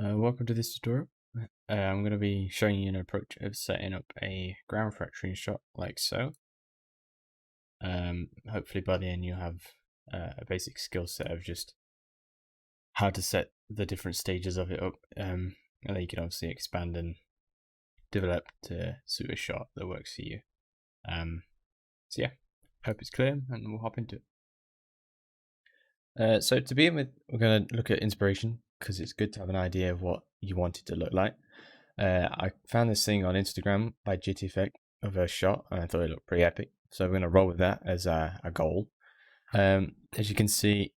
Welcome to this tutorial. I'm going to be showing you an approach of setting up a ground fracturing shot like so. Hopefully by the end you'll have a basic skill set of just how to set the different stages of it up, and then you can obviously expand and develop to suit a shot that works for you. So yeah, hope it's clear and we'll hop into it. So to begin with, we're going to look at inspiration because it's good to have an idea of what you want it to look like. I found this thing on Instagram by JT Effect of a shot, and I thought it looked pretty epic. So we're going to roll with that as a goal. As you can see,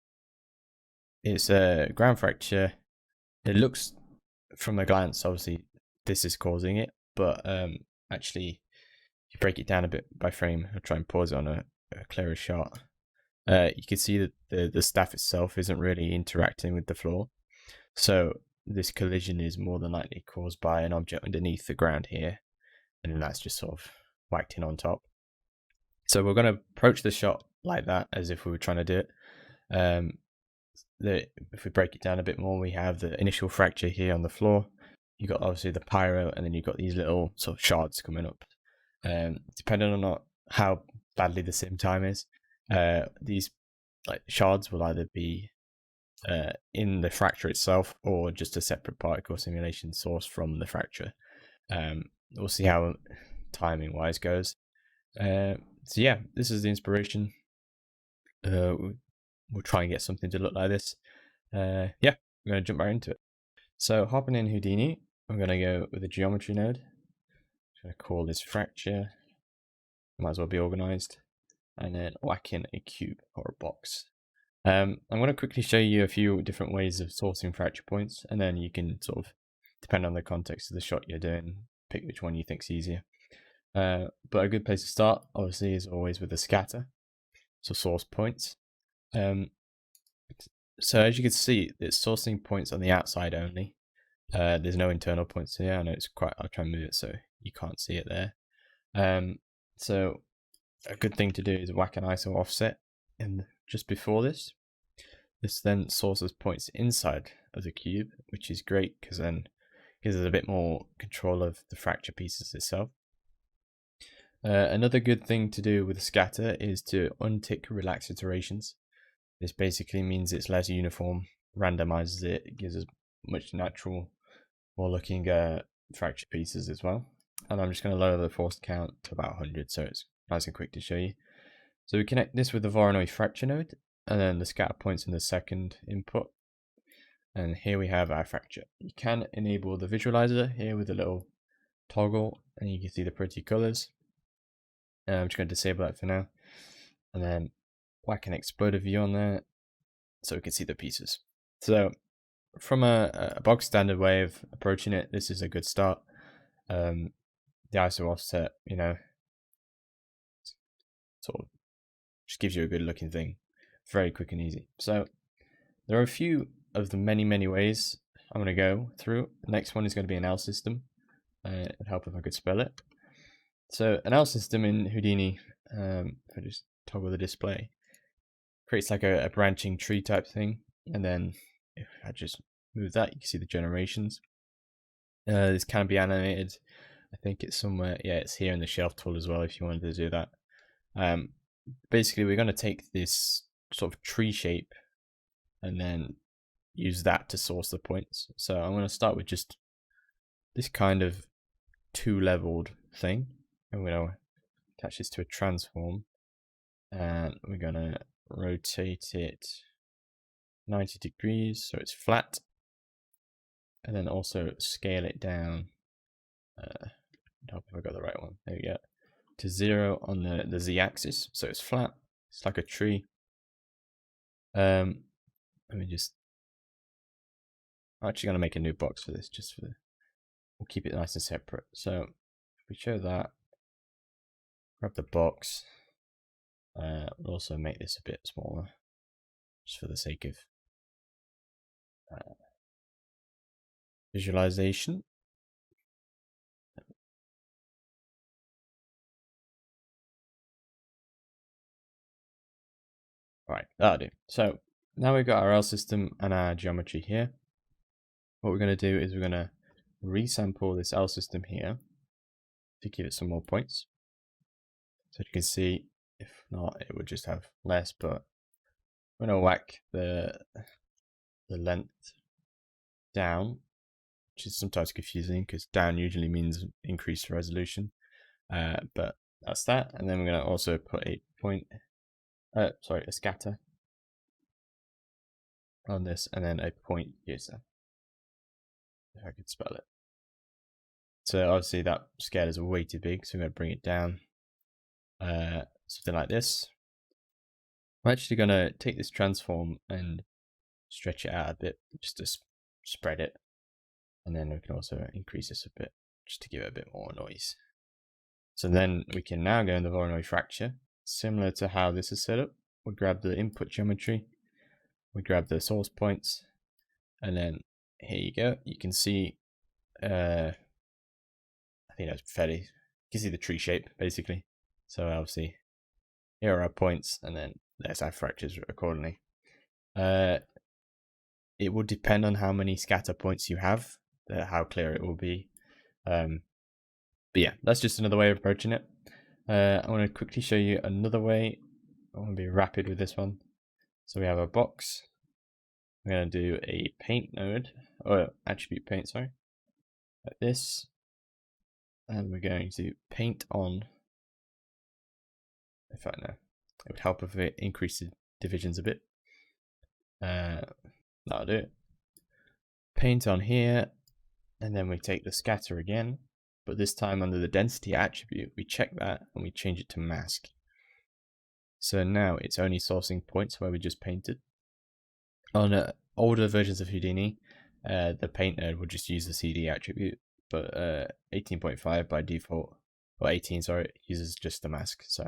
it's a ground fracture. It looks from a glance, obviously, this is causing it, but actually, if you break it down a bit by frame, I'll try and pause it on a clearer shot. You can see that the staff itself isn't really interacting with the floor. So this collision is more than likely caused by an object underneath the ground here, and then that's just sort of whacked in on top. So we're going to approach the shot like that, as if we were trying to do it. If we break it down a bit more, we have the initial fracture here on the floor. You got obviously the pyro, and then you've got these little sort of shards coming up. Depending on how badly the sim time is, these like shards will either be in the fracture itself or just a separate particle simulation source from the fracture. We'll see how timing wise goes. So yeah, this is the inspiration. We'll try and get something to look like this. Yeah, we're going to jump right into it. So hopping in Houdini, I'm going to go with a geometry node. I'm going to call this fracture. Might as well be organized. And then whack in a cube or a box. I'm going to quickly show you a few different ways of sourcing fracture points, and then you can sort of, depend on the context of the shot you're doing, pick which one you think's easier. But a good place to start, obviously, is always with a scatter, so source points. So as you can see, it's sourcing points on the outside only. There's no internal points here. I know it's quite, I'll try and move it so you can't see it there. So a good thing to do is whack an ISO offset in just before this. This then sources points inside of the cube, which is great because then gives us a bit more control of the fracture pieces itself. Another good thing to do with the scatter is to untick relax iterations. This basically means it's less uniform, randomizes it, gives us much natural, more looking fracture pieces as well. And I'm just going to lower the force count to about 100, so it's nice and quick to show you. So we connect this with the Voronoi fracture node, and then the scatter points in the second input. And here we have our fracture. You can enable the visualizer here with a little toggle, and you can see the pretty colors. I'm just going to disable that for now. And then whack an exploder view on there so we can see the pieces. So from a bog standard way of approaching it, this is a good start. The ISO offset, you know, sort of just gives you a good looking thing. Very quick and easy. So there are a few of the many ways I'm going to go through. The next one is going to be an L system. It'd help if I could spell it. So an L system in Houdini, if I just toggle the display, creates like a branching tree type thing. And then if I just move that, you can see the generations. This can be animated. I think it's somewhere, yeah, it's here in the shelf tool as well if you wanted to do that. Basically, we're going to take this sort of tree shape and then use that to source the points. So I'm going to start with just this kind of two-leveled thing. I'm going to attach this to a transform, and we're going to rotate it 90 degrees so it's flat, and then also scale it down. I hope I got the right one. There we go. To 0 on the z-axis, so it's flat. It's like a tree. Let me just. I'm actually going to make a new box for this, just for. We'll keep it nice and separate. So if we show that, grab the box. We'll also make this a bit smaller, just for the sake of visualization. Right, that'll do. So now we've got our L system and our geometry here. what we're going to do is we're going to resample this L system here to give it some more points. So you can see, if not, it would just have less, but we're going to whack the length down, which is sometimes confusing because down usually means increased resolution. But that's that. And then we're going to also put a a scatter on this, and then a point user, if I could spell it. So obviously that scale is way too big, so I'm going to bring it down, something like this. I'm actually going to take this transform and stretch it out a bit, just to spread it, and then we can also increase this a bit, just to give it a bit more noise. So then we can now go in the Voronoi fracture, similar to how this is set up. We grab the input geometry, we grab the source points, and then here you go. You can see, I think that's fairly, you can see the tree shape basically. So obviously here are our points, and then there's our fractures accordingly. It will depend on how many scatter points you have, how clear it will be. But yeah, that's just another way of approaching it. I want to quickly show you another way. I want to be rapid with this one. So we have a box. We're going to do a paint node, or attribute paint, sorry, like this. And we're going to paint on, in fact, no, it would help if it increased the divisions a bit. That'll do it. Paint on here, and then we take the scatter again, but this time under the density attribute, we check that and we change it to mask. So now it's only sourcing points where we just painted. On older versions of Houdini, the paint node will just use the CD attribute, but 18.5 by default, or 18, sorry, uses just the mask, so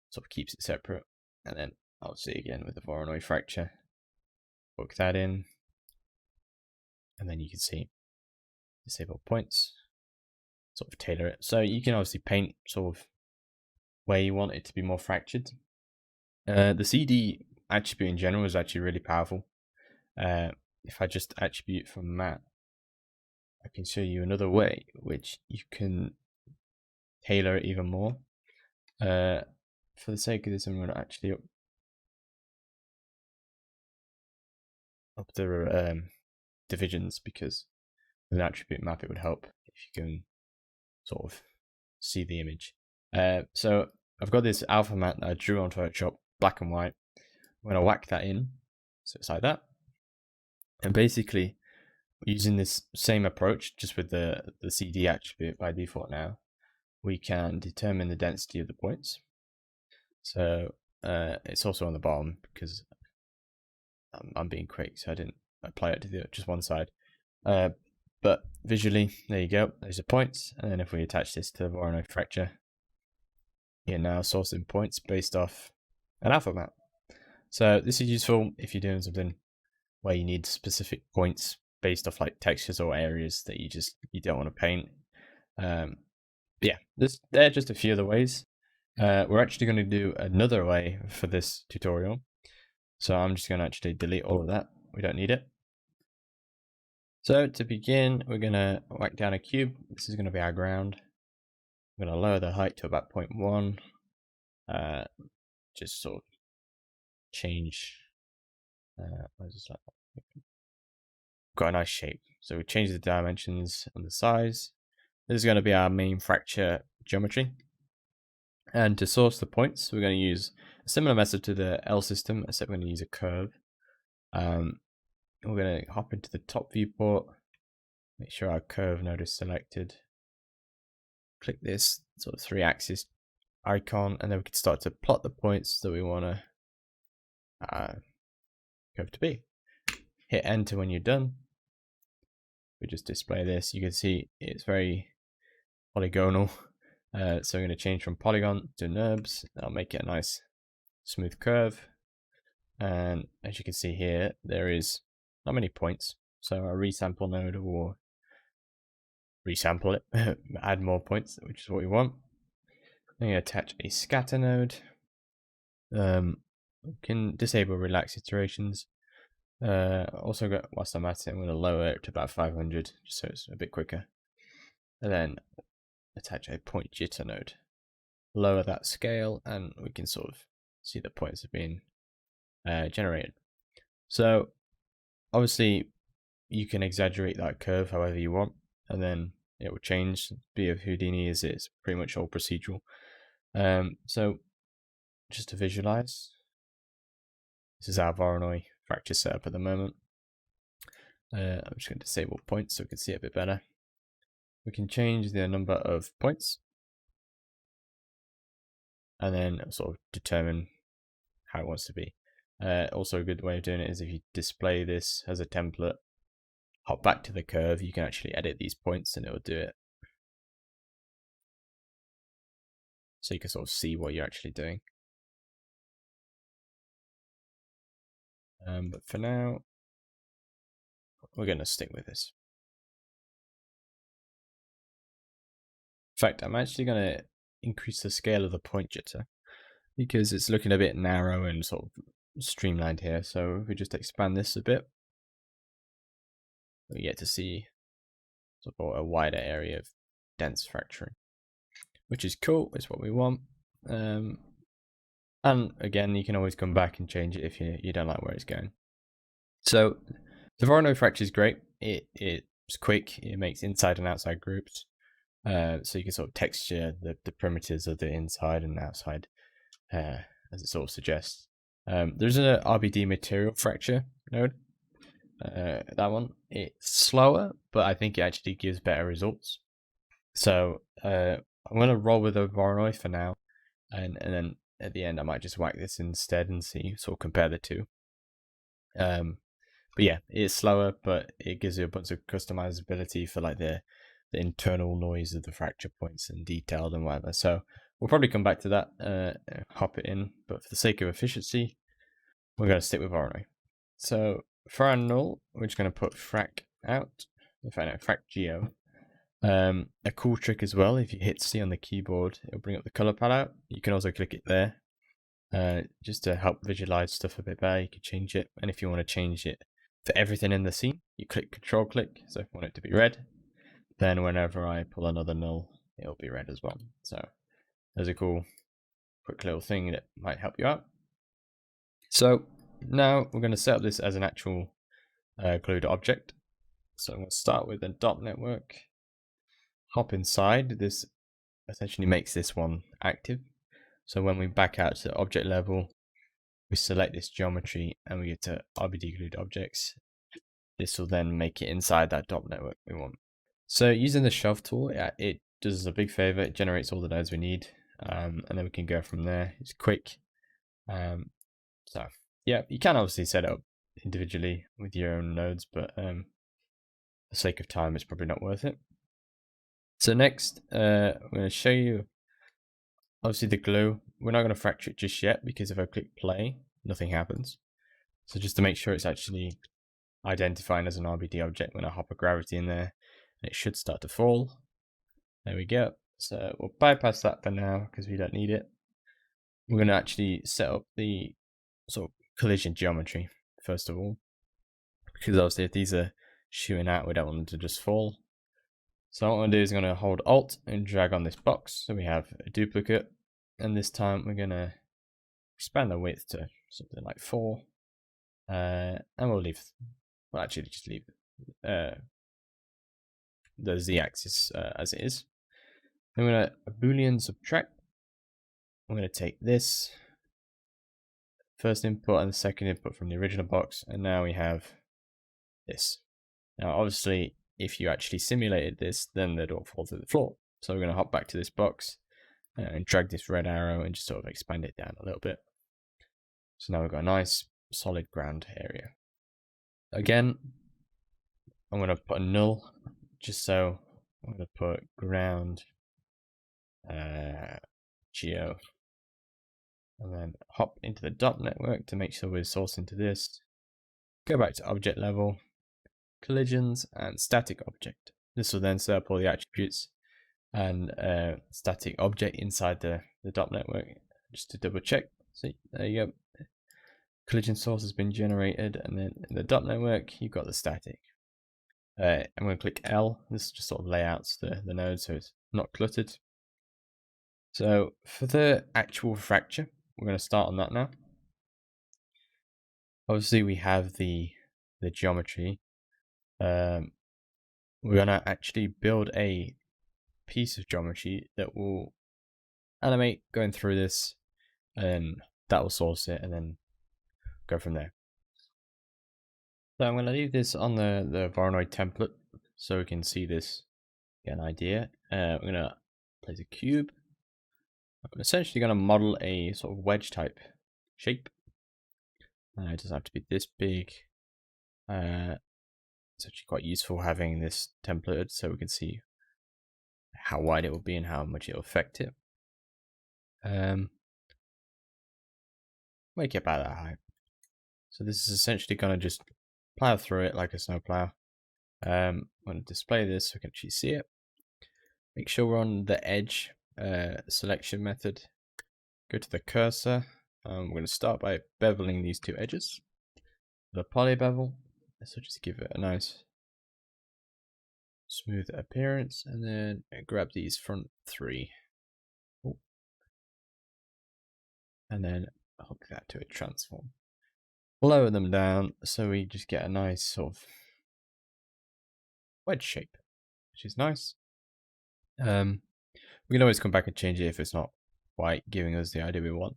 sort of keeps it separate. And then I'll see again with the Voronoi fracture, book that in, and then you can see disable points, sort of tailor it. So you can obviously paint sort of where you want it to be more fractured. The CD attribute in general is actually really powerful. If I just attribute from matte, I can show you another way which you can tailor it even more. For the sake of this, I'm going to actually up the divisions, because with an attribute map it would help if you can sort of see the image. So I've got this alpha matte that I drew on Photoshop, black and white. I'm going to whack that in, so it's like that. And basically, using this same approach, just with the CD attribute by default now, we can determine the density of the points. So it's also on the bottom because I'm being quick, so I didn't apply it to just one side. But visually, there you go. There's the points, and then if we attach this to the Voronoi fracture, you're now sourcing points based off an alpha map. So this is useful if you're doing something where you need specific points based off like textures or areas that you don't want to paint. Yeah, they're just a few of the ways. We're actually going to do another way for this tutorial. So I'm just going to actually delete all of that. We don't need it. So to begin, we're going to whack down a cube. This is going to be our ground. I'm going to lower the height to about 0.1. Just sort of change. Got a nice shape. So we change the dimensions and the size. This is going to be our main fracture geometry. And to source the points, we're going to use a similar method to the L system, except we're going to use a curve. We're going to hop into the top viewport, make sure our curve node is selected. Click this sort of 3-axis icon, and then we can start to plot the points that we want to curve to be. Hit enter when you're done. We just display this. You can see it's very polygonal. So I'm going to change from polygon to NURBS. That'll make it a nice smooth curve. And as you can see here, there is not many points. So our resample node will resample it, add more points, which is what we want. I'm going to attach a scatter node. We can disable relax iterations. Also got, whilst I'm at it, I'm going to lower it to about 500 just so it's a bit quicker. And then attach a point jitter node. Lower that scale and we can sort of see the points are being generated. So obviously you can exaggerate that curve however you want, and then it will change. The beauty of Houdini is it's pretty much all procedural. So just to visualize, this is our Voronoi fracture setup at the moment. I'm just going to disable points so we can see it a bit better. We can change the number of points and then sort of determine how it wants to be. Also a good way of doing it is if you display this as a template, hop back to the curve, you can actually edit these points and it will do it. So you can sort of see what you're actually doing. But for now, we're going to stick with this. In fact, I'm actually going to increase the scale of the point jitter because it's looking a bit narrow and sort of streamlined here. So if we just expand this a bit, we get to see sort of a wider area of dense fracturing, which is cool. It's what we want. And again, you can always come back and change it if you don't like where it's going. So the Voronoi fracture is great. It's quick. It makes inside and outside groups. So you can sort of texture the primitives of the inside and outside, as it sort of suggests. There's an RBD material fracture node. That one, it's slower, but I think it actually gives better results. So I'm going to roll with a Voronoi for now, and then at the end I might just whack this instead and see, sort of compare the two. But yeah, it's slower, but it gives you a bunch of customizability for like the internal noise of the fracture points and detailed and whatever. So we'll probably come back to that, hop it in, but for the sake of efficiency, we're going to stick with Voronoi. So for our null, we're just going to put frac out, frac geo. A cool trick as well, if you hit C on the keyboard, it'll bring up the color palette. You can also click it there, just to help visualize stuff a bit better. You can change it, and if you want to change it for everything in the scene, you control click. So if you want it to be red, then whenever I pull another null, it'll be red as well. So there's a cool quick little thing that might help you out. So now we're going to set up this as an actual glued object. So I'm going to start with a dot network, hop inside. This essentially makes this one active. So when we back out to object level, we select this geometry and we get to RBD glued objects. This will then make it inside that dot network we want. So using the shove tool, it does us a big favor. It generates all the nodes we need, and then we can go from there. It's quick. So yeah, you can obviously set it up individually with your own nodes, but for the sake of time, it's probably not worth it. So next, I'm going to show you obviously the glue. We're not going to fracture it just yet because if I click play, nothing happens. So just to make sure it's actually identifying as an RBD object, when I hop a gravity in there, it should start to fall. There we go. So we'll bypass that for now because we don't need it. We're going to actually set up the sort of collision geometry first of all, because obviously if these are shooting out, we don't want them to just fall. So what I'm going to do is I'm going to hold Alt and drag on this box so we have a duplicate, and this time we're going to expand the width to something like 4, and we'll actually just leave the z-axis as it is. I'm going to Boolean subtract. I'm going to take this first input and the second input from the original box, and now we have this. Now obviously if you actually simulated this, then they'd all fall through the floor. So we're going to hop back to this box and drag this red arrow and just sort of expand it down a little bit. So now we've got a nice solid ground area. Again, I'm going to put a null, just so I'm going to put ground geo, and then hop into the dot network to make sure we're sourcing to this. Go back to object level, collisions, and static object. This will then set up all the attributes and static object inside the dot network, just to double check. See, there you go. collision source has been generated, and then in the dot network you've got the static. I'm going to click L. This just sort of layouts the node so it's not cluttered. So for the actual fracture, we're going to start on that now. Obviously we have the geometry. We're going to actually build a piece of geometry that will animate going through this, and that will source it and then go from there. So I'm going to leave this on the Voronoi template so we can see this, get an idea. We're going to place a cube. I'm essentially going to model a sort of wedge type shape. It doesn't have to be this big. It's actually quite useful having this templated so we can see how wide it will be and how much it will affect it. Make it about that height. So this is essentially going to just plow through it like a snow plow. I'm going to display this so we can actually see it. Make sure we're on the edge selection method. Go to the cursor. We're going to start by beveling these two edges. The poly bevel. So just give it a nice smooth appearance, and then grab these front three. Oh. And then hook that to a transform. Lower them down so we just get a nice sort of wedge shape, which is nice. We can always come back and change it if it's not quite giving us the idea we want.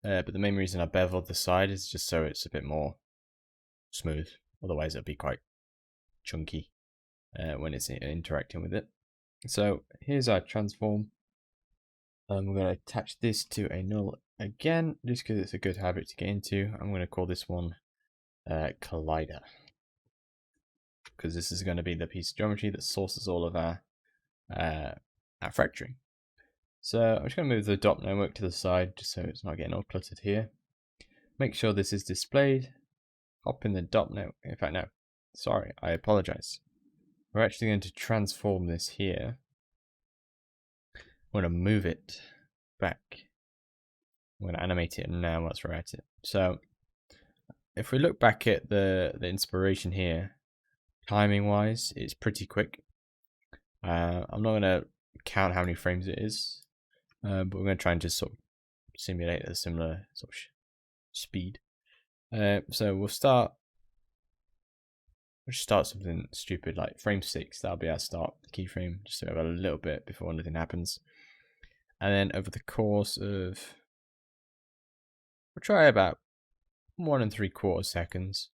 But the main reason I beveled the side is just so it's a bit more smooth. Otherwise it'll be quite chunky when it's interacting with it. So here's our transform. We're going to attach this to a null again, just because it's a good habit to get into. I'm going to call this one Collider, because this is going to be the piece of geometry that sources all of our fracturing. So I'm just going to move the dot network to the side just so it's not getting all cluttered here. Make sure this is displayed. Hop in the dot network. In fact, no. Sorry, I apologize. We're actually going to transform this here. I'm going to move it back. I'm going to animate it now once we're at it. So if we look back at the inspiration here, timing wise, it's pretty quick. I'm not going to count how many frames it is, but we're going to try and just sort of simulate a similar sort of speed. So we'll start something stupid like frame 6. That'll be our start keyframe, just so we have a little bit before anything happens. And then over the course of, we'll try about 1 3/4 seconds,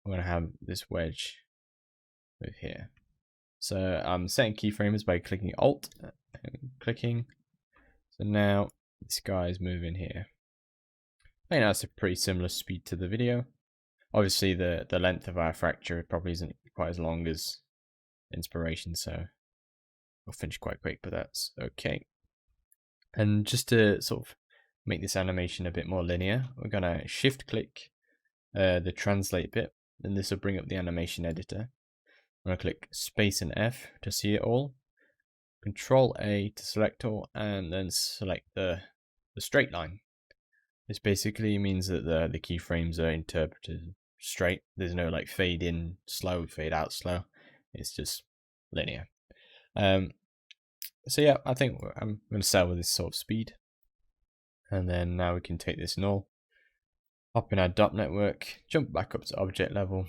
we're going to have this wedge move here. So I'm setting keyframes by clicking Alt and clicking. So now this guy is moving here. I think that's a pretty similar speed to the video. Obviously the length of our fracture probably isn't quite as long as inspiration, so we'll finish quite quick, but that's okay. And just to sort of make this animation a bit more linear, we're going to shift click the translate bit, and this will bring up the animation editor. I'm going to click space and F to see it all. Control A to select all, and then select the straight line. This basically means that the keyframes are interpreted straight. There's no like fade in slow, fade out slow. It's just linear. So yeah, I think I'm going to start with this sort of speed. And then now we can take this null, hop in our dot network, jump back up to object level,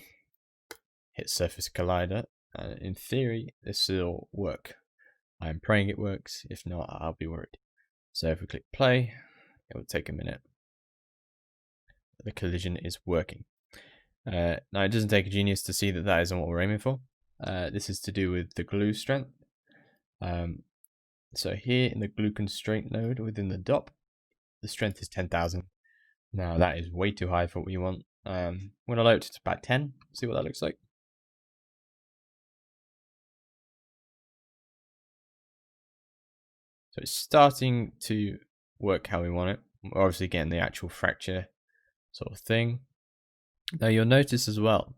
hit surface collider, and in theory this will work. I'm praying it works. If not, I'll be worried. So if we click play, it will take a minute. The collision is working. Now it doesn't take a genius to see that that isn't what we're aiming for. This is to do with the glue strength. So here in the glue constraint node within the DOP, the strength is 10,000. Now that is way too high for what you want. I'm going to load it to about 10, see what that looks like. So it's starting to work how we want it. We're obviously getting the actual fracture sort of thing. Now you'll notice as well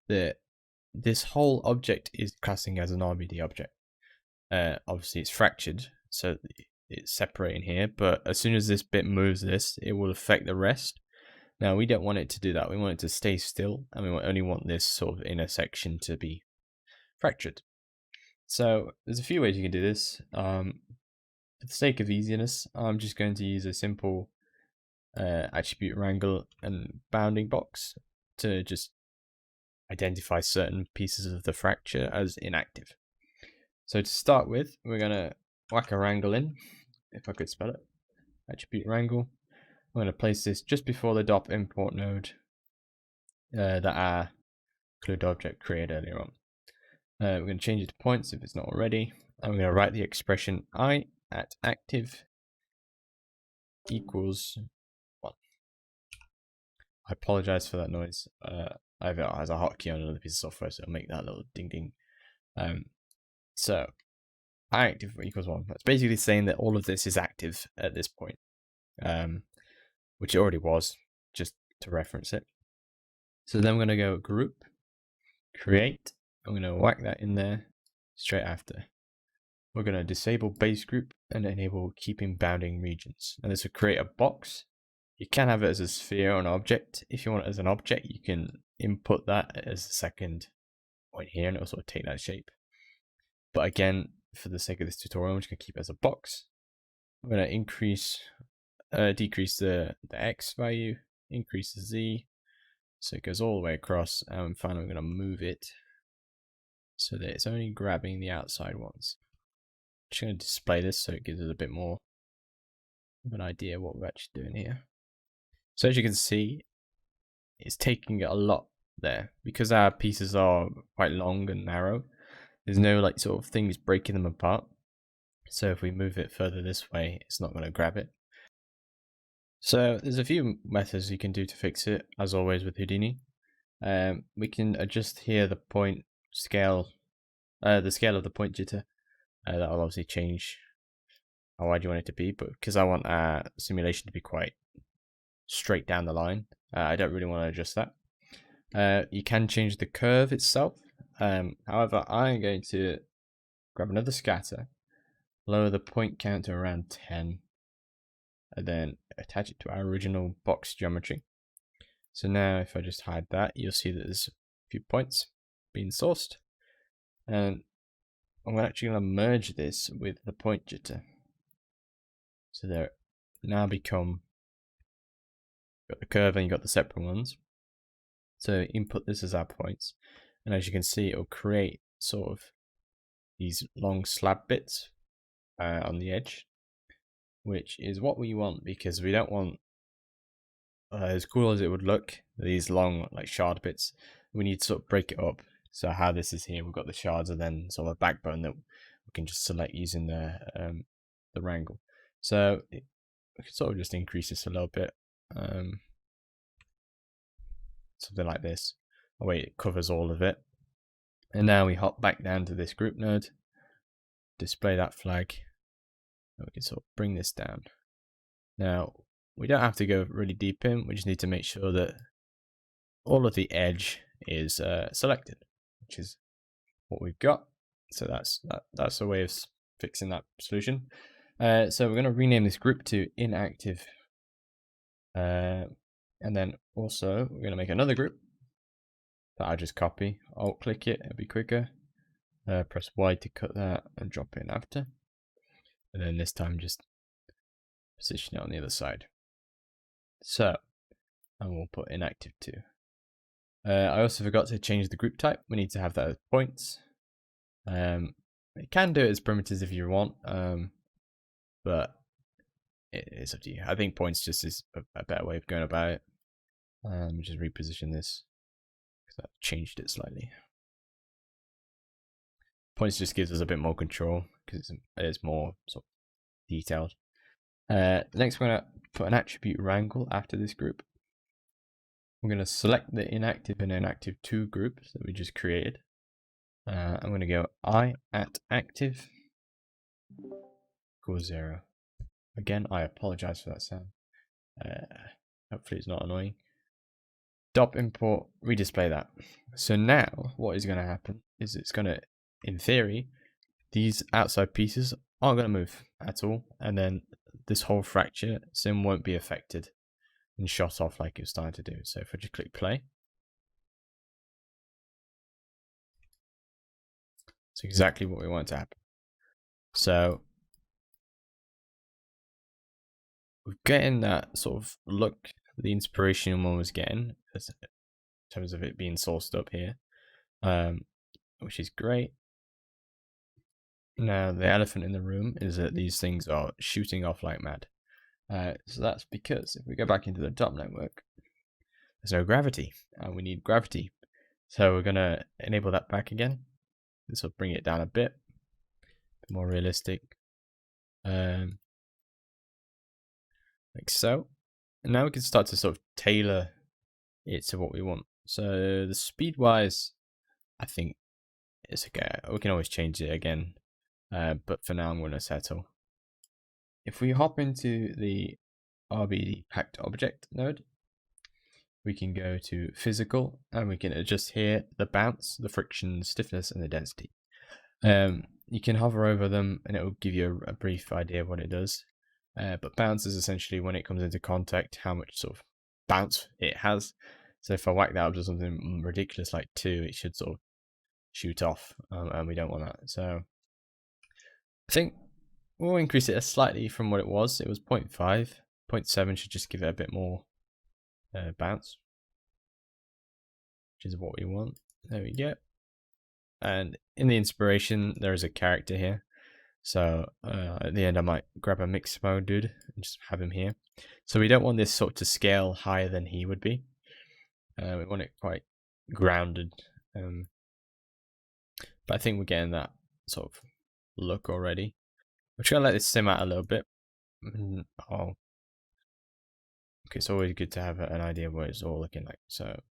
that this whole object is classing as an RBD object. Obviously it's fractured, so it's separating here, but as soon as this bit moves this, it will affect the rest. Now we don't want it to do that. We want it to stay still, and we only want this sort of inner section to be fractured. So there's a few ways you can do this. For the sake of easiness, I'm just going to use a simple attribute wrangle and bounding box to just identify certain pieces of the fracture as inactive. So to start with, we're going to whack a wrangle in, if I could spell it, attribute wrangle. I'm going to place this just before the DOP import node that our include object created earlier on. We're going to change it to points if it's not already. I'm going to write the expression I at active equals 1. I apologize for that noise. I have it as a hotkey on another piece of software, so I'll make that little ding ding. So I active equals 1. That's basically saying that all of this is active at this point, which it already was, just to reference it. So then we're going to go group, create. I'm going to whack that in there straight after. We're going to disable base group and enable keeping bounding regions. And this will create a box. You can have it as a sphere or an object. If you want it as an object, you can input that as the second point here, and it'll sort of take that shape. But again, for the sake of this tutorial, I'm just going to keep it as a box. I'm going to decrease the X value, increase the Z, so it goes all the way across, and finally I'm going to move it so that it's only grabbing the outside ones. I'm just going to display this so it gives us a bit more of an idea what we're actually doing here. So as you can see, it's taking a lot there. Because our pieces are quite long and narrow, there's no like sort of things breaking them apart. So if we move it further this way, it's not going to grab it. So there's a few methods you can do to fix it, as always with Houdini. We can adjust here the point scale, the scale of the point jitter. That'll obviously change how wide you want it to be, but because I want our simulation to be quite straight down the line, I don't really want to adjust that. You can change the curve itself. However, I'm going to grab another scatter, lower the point count to around 10, and then attach it to our original box geometry. So now if I just hide that, you'll see that there's a few points being sourced, and I'm actually going to merge this with the point jitter. So they're now become, got the curve and you've got the separate ones. So input this as our points, and as you can see, it'll create sort of these long slab bits on the edge, which is what we want, because we don't want, as cool as it would look, these long like shard bits. We need to sort of break it up. So how this is here, we've got the shards and then sort of a backbone that we can just select using the wrangle. So we can sort of just increase this a little bit, something like this. Oh wait, it covers all of it. And now we hop back down to this group node, display that flag, and we can sort of bring this down. Now we don't have to go really deep in, we just need to make sure that all of the edge is selected, which is what we've got. So that's a way of fixing that solution. So we're going to rename this group to inactive, and then also we're going to make another group that I just copy. Alt click it, it'll be quicker. Press Y to cut that and drop it in after, and then this time just position it on the other side. So, and we'll put inactive too. I also forgot to change the group type. We need to have that as points. You can do it as primitives if you want, but it's up to you. I think points just is a better way of going about it. Just reposition this because I've changed it slightly. Points just gives us a bit more control because it's more sort of detailed. Next, we're going to put an attribute wrangle after this group. I'm going to select the inactive and inactive 2 groups that we just created. I'm going to go I at active equals 0. Again, I apologize for that sound. Hopefully it's not annoying. DOP import, redisplay that. So now what is going to happen is it's going to, in theory, these outside pieces aren't going to move at all, and then this whole fracture sim won't be affected. and shot off like it was starting to do. So if I just click play, it's exactly what we want to happen. So we're getting that sort of look the inspiration one was getting in terms of it being sourced up here, which is great. Now the elephant in the room is that these things are shooting off like mad. So that's because if we go back into the dot network, there's no gravity, and we need gravity. So we're gonna enable that back again. This will bring it down a bit more realistic, like so. And now we can start to sort of tailor it to what we want. So the speed wise, I think it's okay. We can always change it again, but for now I'm going to settle. If we hop into the RBD packed object node, we can go to physical and we can adjust here the bounce, the friction, stiffness, and the density. You can hover over them and it will give you a brief idea of what it does. But bounce is essentially when it comes into contact, how much sort of bounce it has. So if I whack that up to something ridiculous like 2, it should sort of shoot off, and we don't want that. So I think we'll increase it slightly from what it was. It was 0.5. 0.7 should just give it a bit more bounce, which is what we want. There we go. And in the inspiration, there is a character here. So at the end, I might grab a mix mode dude and just have him here. So we don't want this sort of to scale higher than he would be. We want it quite grounded. But I think we're getting that sort of look already. I'm just going to let this sim out a little bit. Okay, it's always good to have an idea of what it's all looking like. So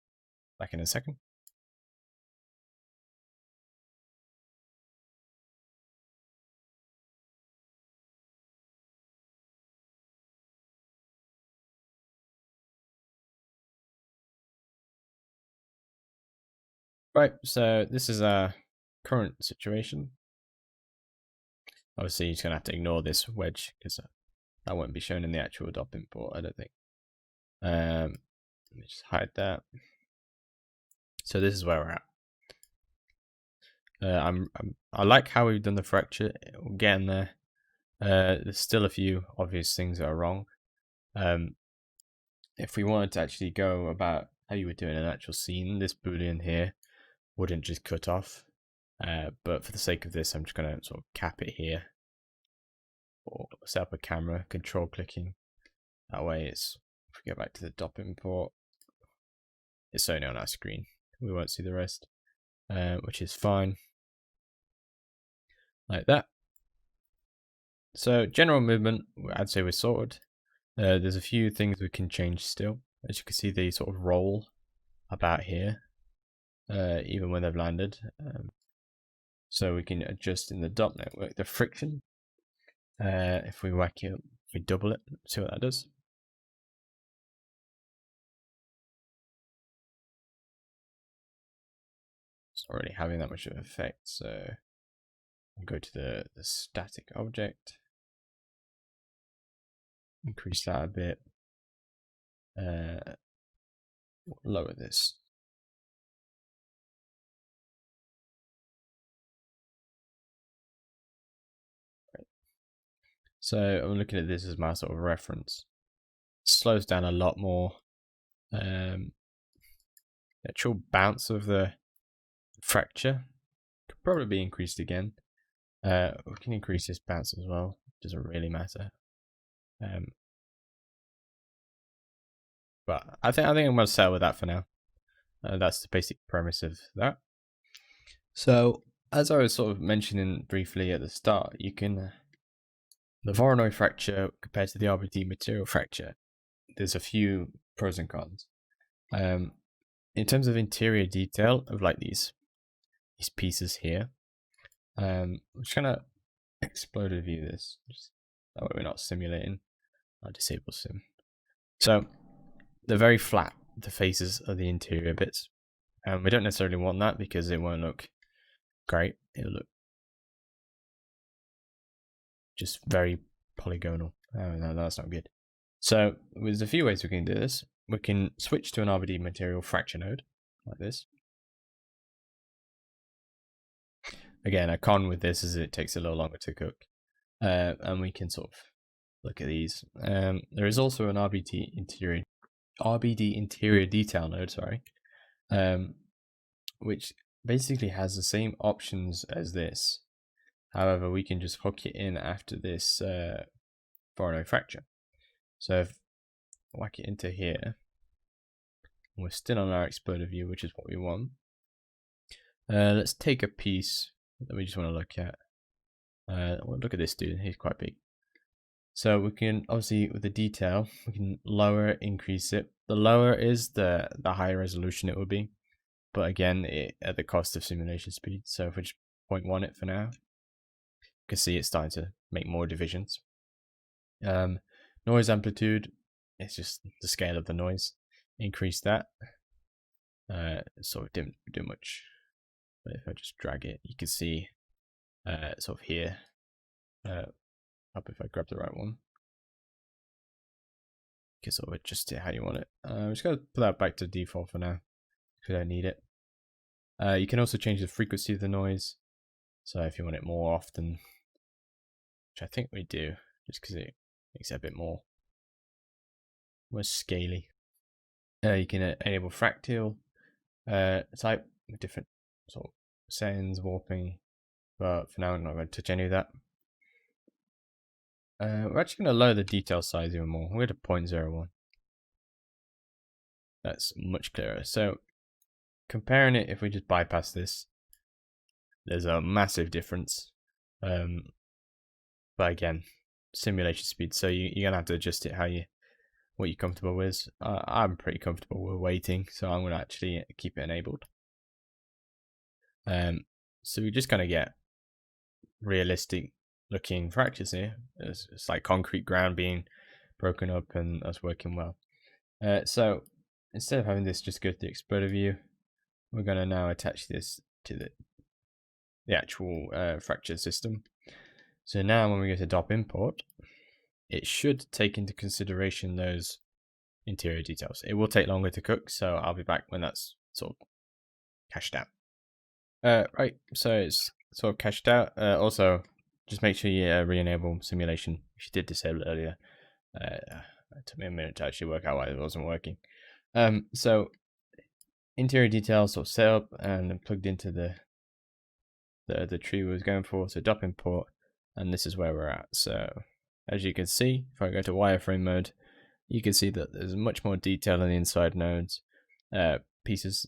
back in a second. Right, so this is our current situation. Obviously, you're just going to have to ignore this wedge because that won't be shown in the actual DOP import, I don't think. Let me just hide that. So this is where we're at. I like how we've done the fracture. We're getting there. There's still a few obvious things that are wrong. If we wanted to actually go about how you would do in an actual scene, this boolean here wouldn't just cut off. But for the sake of this, I'm just going to sort of cap it here. Or set up a camera, control clicking. That way it's, if we go back to the DOP import, it's only on our screen. We won't see the rest, which is fine. Like that. So general movement, I'd say we're sorted. There's a few things we can change still. As you can see, they sort of roll about here, even when they've landed. So we can adjust in the dot network the friction. If we whack it, if we double it, see what that does. It's not really having that much of an effect. So I'll go to the static object. Increase that a bit. Lower this. Right. So I'm looking at this as my sort of reference. It slows down a lot more. The actual bounce of the fracture could probably be increased again. We can increase this bounce as well. It doesn't really matter. But I think I'm going to settle with that for now. That's the basic premise of that. So as I was sort of mentioning briefly at the start, you can the Voronoi fracture compared to the RBD material fracture, there's a few pros and cons. In terms of interior detail of like these pieces here, I'm just gonna explode a view this, just that way we're not simulating. I'll disable sim. So they're very flat, the faces of the interior bits. We don't necessarily want that because it won't look great. It'll look just very polygonal. Oh no, that's not good. So there's a few ways we can do this. We can switch to an RBD material fracture node, like this. Again, a con with this is it takes a little longer to cook. And we can sort of look at these. There is also an RBD interior detail node, sorry, which basically has the same options as this. However, we can just hook it in after this foreign node fracture. So if I whack it into here, and we're still on our exploder view, which is what we want. Let's take a piece that we just want to look at. Well, look at this dude, he's quite big. So we can, obviously with the detail, we can lower, increase it. The lower is, the higher resolution it will be. But again, at the cost of simulation speed. So if we just 0.1 it for now, you can see it's starting to make more divisions. Noise amplitude, it's just the scale of the noise. Increase that. So it didn't do much. But if I just drag it, you can see sort of here. Up if I grab the right one. You can sort of adjust it how you want it. I'm just going to put that back to default for now, because I don't need it. You can also change the frequency of the noise. So if you want it more often, which I think we do, just because it makes it a bit more scaly. You can enable fractal type with different sort of settings, warping, but for now I'm not going to touch any of that. We're actually going to lower the detail size even more. We're at 0.01. That's much clearer. So comparing it, if we just bypass this, there's a massive difference. But again, simulation speed, so you're gonna have to adjust it what you're comfortable with. I'm pretty comfortable with waiting, so I'm gonna actually keep it enabled. So we just kind of get realistic looking fractures here. It's like concrete ground being broken up and us working well. So instead of having this just go to the exploder view, we're going to now attach this to the actual fracture system. So now when we go to DOP import, it should take into consideration those interior details. It will take longer to cook, so I'll be back when that's sort of cached out. Right, so it's sort of cached out. Also, just make sure you re-enable simulation if you did disable it earlier. It took me a minute to actually work out why it wasn't working. So interior details sort of set up and plugged into the tree we was going for. So DOP import, and this is where we're at. So as you can see, if I go to wireframe mode, you can see that there's much more detail in the inside nodes, pieces.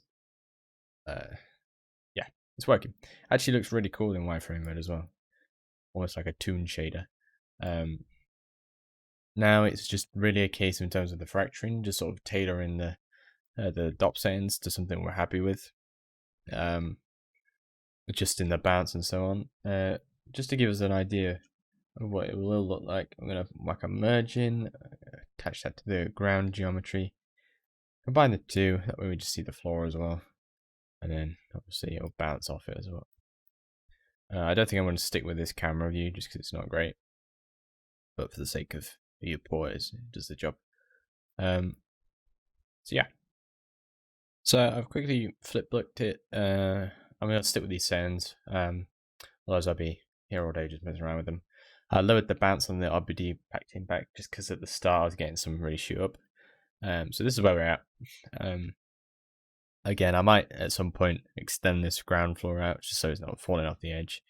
Yeah, it's working. Actually looks really cool in wireframe mode as well, almost like a toon shader. Now it's just really a case in terms of the fracturing, just sort of tailoring the DOP settings to something we're happy with, adjusting the bounce and so on. Just to give us an idea of what it will look like, I'm going to whack a merge in, attach that to the ground geometry, combine the two, that way we just see the floor as well, and then obviously it'll bounce off it as well. I don't think I'm going to stick with this camera view just because it's not great, but for the sake of viewport, it does the job. So yeah. So I've quickly flip booked it. I'm going to stick with these sounds, otherwise I'll be here all day just messing around with them. I lowered the bounce on the RBD back just because at the start I was getting some really shoot up. So this is where we're at. Again, I might at some point extend this ground floor out just so it's not falling off the edge.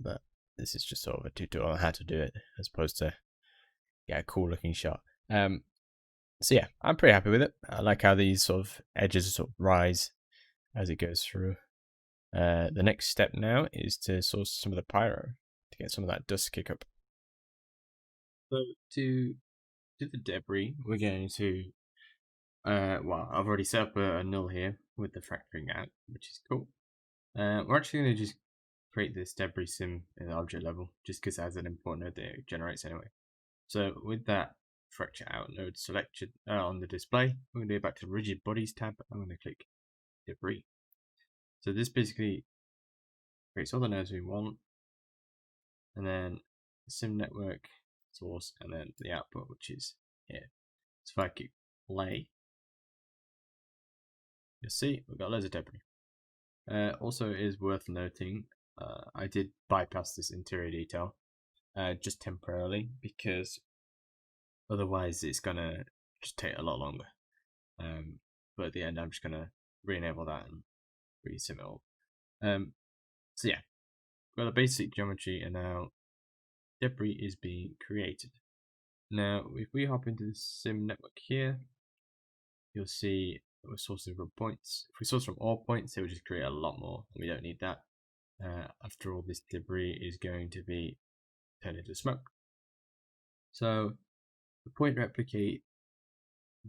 But this is just sort of a tutorial on how to do it as opposed to get a cool looking shot. So yeah, I'm pretty happy with it. I like how these sort of edges sort of rise as it goes through. The next step now is to source some of the pyro to get some of that dust kick up. So to do the debris, we're going to well, I've already set up a null here with the fracturing out, which is cool. We're actually going to just create this debris sim in the object level, just because it has an important node that it generates anyway. So with that fracture out node selected on the display, we're going to go back to the rigid bodies tab. I'm going to click debris. So this basically creates all the nodes we want, and then the sim network source, and then the output, which is here. So if I keep play, you'll see we've got loads of debris. Also, it is worth noting, I did bypass this interior detail just temporarily, because otherwise it's gonna just take a lot longer. But at the end, I'm just gonna re-enable that and resim it all. So yeah, we've got a basic geometry, and now debris is being created. Now, if we hop into the sim network here, you'll see we're sourcing from points. If we source from all points, it will just create a lot more. We don't need that. After all, this debris is going to be turned into smoke. So the point replicate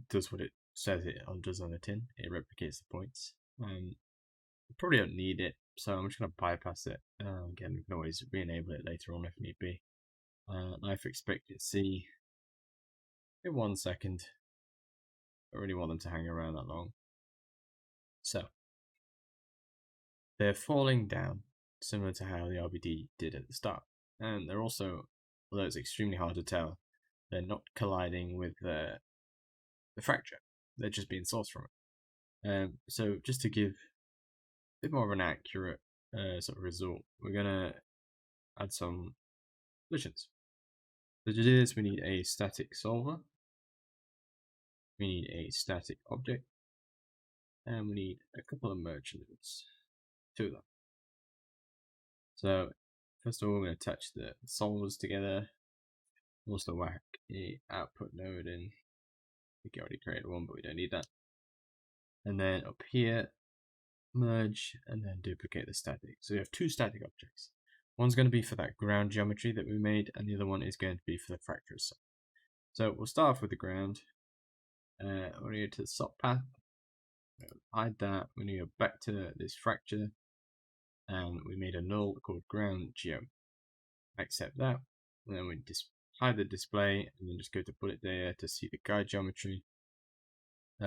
does what it says it does on the tin. It replicates the points. We probably don't need it, so I'm just going to bypass it. Again, we can always re-enable it later on if need be. Life expectancy in 1 second. I don't really want them to hang around that long. So they're falling down, similar to how the RBD did at the start. And they're also, although it's extremely hard to tell, they're not colliding with the fracture. They're just being sourced from it. So just to give a bit more of an accurate sort of result, we're going to add some collisions. So to do this, we need a static solver, we need a static object, and we need a couple of merge nodes, 2 of them. So first of all, we're going to attach the solvers together. Also whack a output node in. I think I already created one, but we don't need that. And then up here, merge, and then duplicate the static. So we have 2 static objects. One's going to be for that ground geometry that we made, and the other one is going to be for the fracture itself. So we'll start off with the ground. We're going to go to the SOP path, hide that. We're going to go back to this fracture, and we made a null called ground geo. Accept that, and then we just hide the display, and then just go to bullet layer to see the guide geometry. We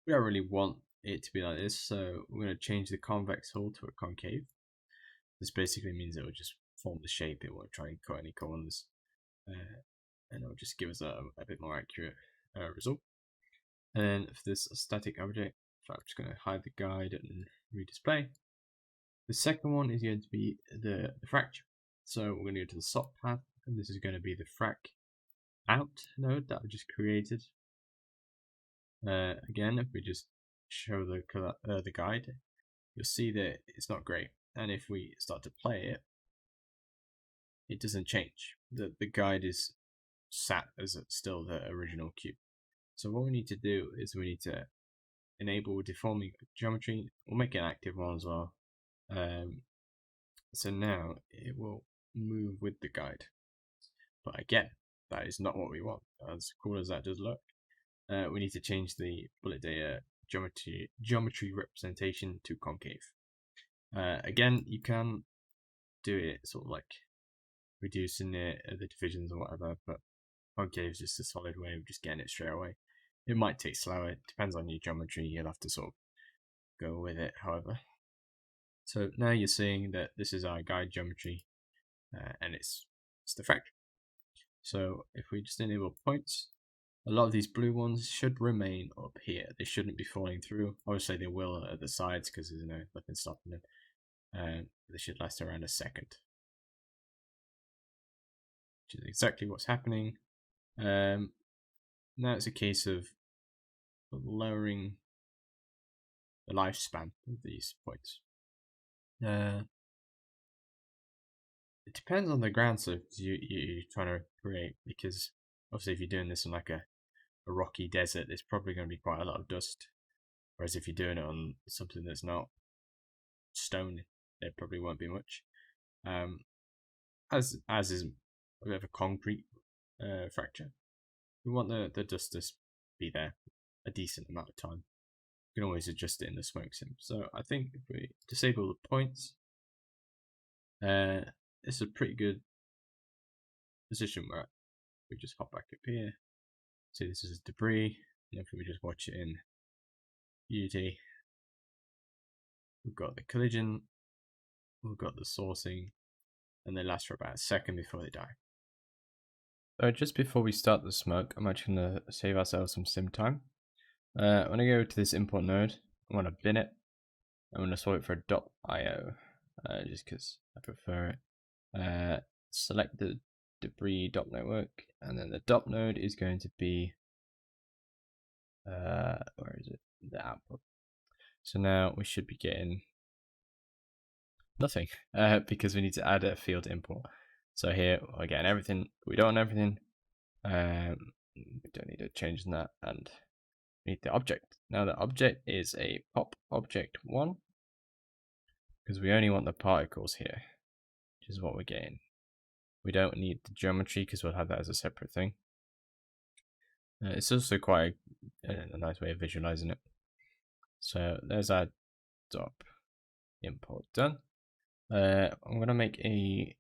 don't really want it to be like this, so we're going to change the convex hull to a concave. This basically means it will just form the shape. It won't try and cut any corners, and it will just give us a bit more accurate result. And then for this static object, so I'm just going to hide the guide and redisplay. The second one is going to be the fracture. So we're going to go to the SOP path, and this is going to be the frac out node that I just created. Again, if we just show the guide, you'll see that it's not great. And if we start to play it, it doesn't change. The guide is sat as still the original cube. So what we need to do is we need to enable deforming geometry. We'll make an active one as well. So now it will move with the guide. But again, that is not what we want. As cool as that does look, we need to change the bullet layer geometry representation to concave. Again, you can do it sort of like reducing the divisions or whatever, but concave is just a solid way of just getting it straight away. It might take slower, it depends on your geometry, you'll have to sort of go with it, however. So now you're seeing that this is our guide geometry, and it's the fracture. So if we just enable points, a lot of these blue ones should remain up here. They shouldn't be falling through. Obviously they will at the sides because there's nothing stopping them. They should last around a second, which is exactly what's happening. Now it's a case of lowering the lifespan of these points. It depends on the ground surface you're trying to create, because obviously if you're doing this on like a rocky desert, there's probably going to be quite a lot of dust. Whereas if you're doing it on something that's not stone, there probably won't be much. As is a bit of a concrete fracture, we want the dust to be there a decent amount of time. You can always adjust it in the smoke sim. So I think if we disable the points, it's a pretty good position we're at. We just hop back up here. See, this is debris. And if we just watch it in Unity, we've got the collision, we've got the sourcing, and they last for about a second before they die. Just before we start the smoke, I'm actually going to save ourselves some sim time. I'm going to go to this import node. I'm going to bin it. I'm going to sort it for .io, just because I prefer it. Select the debris .network, and then the node is going to be, where is it? The output. So now we should be getting nothing, because we need to add a field import. So here we're getting everything. We don't want everything. We don't need to change that, and we need the object. Now the object is a pop object 1, because we only want the particles here, which is what we're getting. We don't need the geometry because we'll have that as a separate thing. It's also quite a nice way of visualizing it. So there's our dop import done. I'm gonna make a.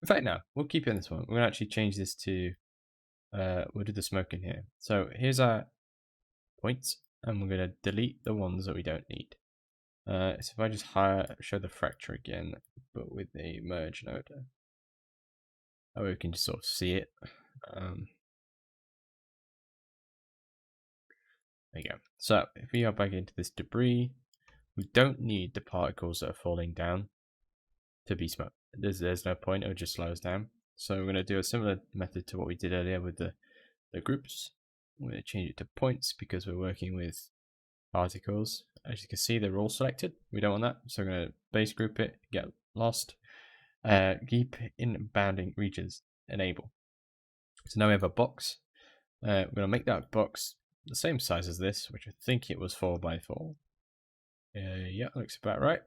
In fact, no, we'll keep it in this one. We're gonna actually change this to. We'll do the smoke in here. So here's our points, and we're gonna delete the ones that we don't need. So if I just show the fracture again, but with a merge node, that way we can just sort of see it. There you go. So if we go back into this debris, we don't need the particles that are falling down to be smoked. There's no point, it would just slow us down. So we're going to do a similar method to what we did earlier with the groups. We're going to change it to points because we're working with particles. As you can see, they're all selected. We don't want that, so we're going to base group it, get lost, keep in bounding regions, enable. So now we have a box. We're going to make that box the same size as this, which I think it was 4x4. Yeah, looks about right.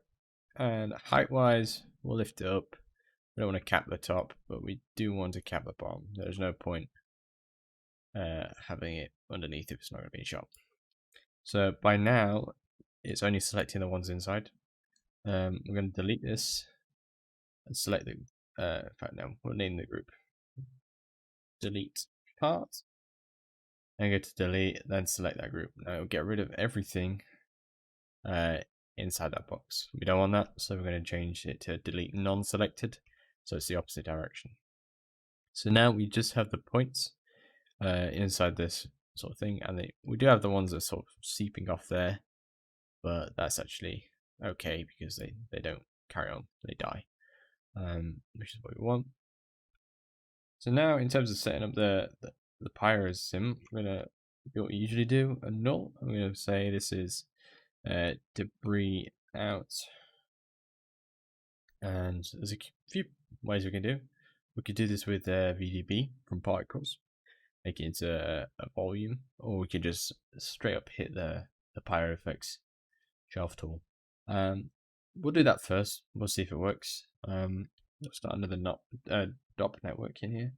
And height wise, we'll lift it up. We don't want to cap the top, but we do want to cap the bottom. There's no point having it underneath if it's not going to be shot. So by now, it's only selecting the ones inside. We're going to delete this and select the. In fact, no, we'll name the group. Delete part. And go to delete, then select that group. Now it'll get rid of everything inside that box. We don't want that, so we're going to change it to delete non-selected, so it's the opposite direction. So now we just have the points inside this sort of thing, and we do have the ones that are sort of seeping off there, but that's actually okay because they don't carry on, they die, which is what we want. So now in terms of setting up the Pyro sim, we're going to do what we usually do, a null. I'm going to say this is debris out, and there's a few ways we can do. We could do this with VDB from particles, make it into a volume, or we could just straight up hit the Pyro effects shelf tool. We'll do that first. We'll see if it works. Let's start another DOP network in here.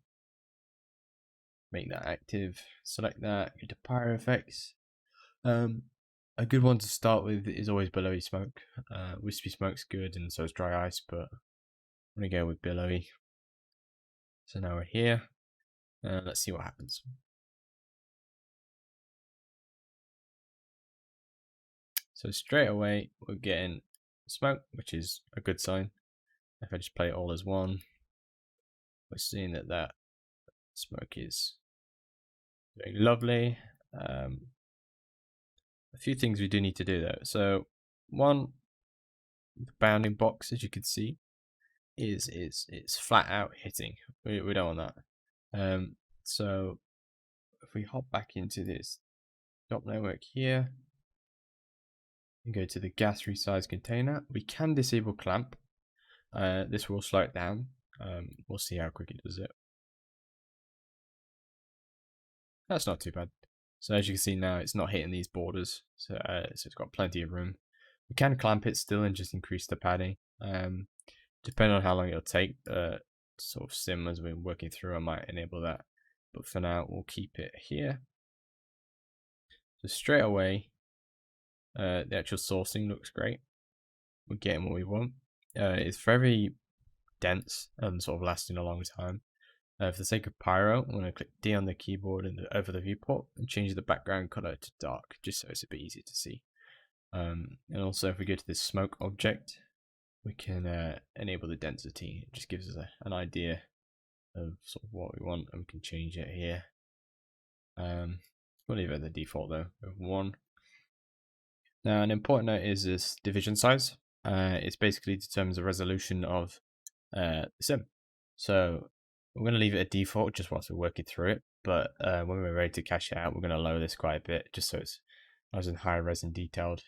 Make that active. Select that. Go to Pyro effects. A good one to start with is always billowy smoke. Wispy smoke's good, and so is dry ice, but I'm going to go with billowy. So now we're here. Let's see what happens. So straight away, we're getting smoke, which is a good sign. If I just play it all as one, we're seeing that smoke is very lovely. A few things we do need to do though. So one, the bounding box, as you can see, it's flat out hitting. We don't want that. So if we hop back into this DOP network here and go to the gas resize container, we can disable clamp. This will slow it down. We'll see how quick it does it. That's not too bad. So as you can see now, it's not hitting these borders, so it's got plenty of room. We can clamp it still and just increase the padding. Depending on how long it'll take, sort of sim as we're working through, I might enable that. But for now, we'll keep it here. So straight away, the actual sourcing looks great. We're getting what we want. It's very dense and sort of lasting a long time. For the sake of Pyro, I'm going to click D on the keyboard and over the viewport and change the background color to dark, just so it's a bit easier to see. And also, if we go to this smoke object, we can enable the density. It just gives us an idea of sort of what we want, and we can change it here. We'll leave it at the default though of 1. Now, an important note is this division size. It's basically determines the resolution of the sim. So we're going to leave it at default just whilst we're working through it. But when we're ready to cache it out, we're going to lower this quite a bit just so it's nice and high res and detailed.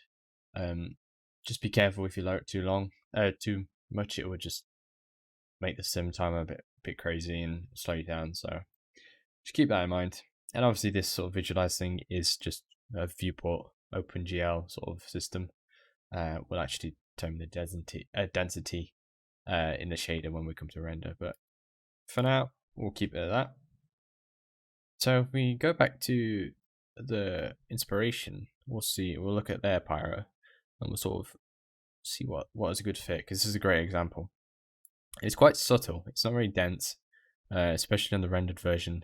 Just be careful if you lower it too much, it would just make the sim timer a bit crazy and slow you down. So just keep that in mind. And obviously, this sort of visualize thing is just a viewport OpenGL sort of system. We'll actually determine the density in the shader when we come to render. But for now, we'll keep it at that. So if we go back to the inspiration, we'll look at their Pyro, and we'll sort of see what is a good fit, because this is a great example. It's quite subtle. It's not very dense, especially on the rendered version,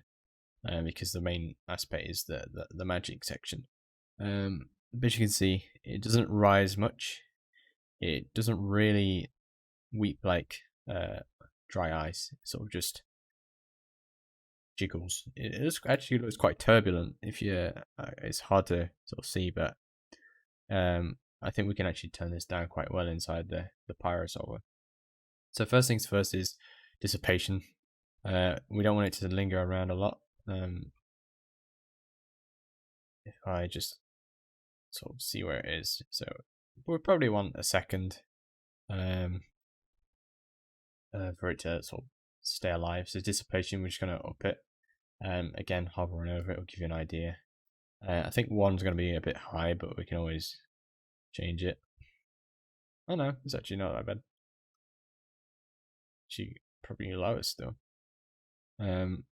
because the main aspect is the magic section. But you can see it doesn't rise much. It doesn't really weep like dry ice. It sort of just jiggles. It actually looks quite turbulent. If you, it's hard to sort of see, but I think we can actually turn this down quite well inside the Pyro solver. So first things first is dissipation. We don't want it to linger around a lot. If I just sort of see where it is, so we probably want a second for it to sort of stay alive. So dissipation, we're just going to up it. Again, hovering over it will give you an idea. I think 1's going to be a bit high, but we can always change it. Oh no, it's actually not that bad. Actually, probably lower still. Don't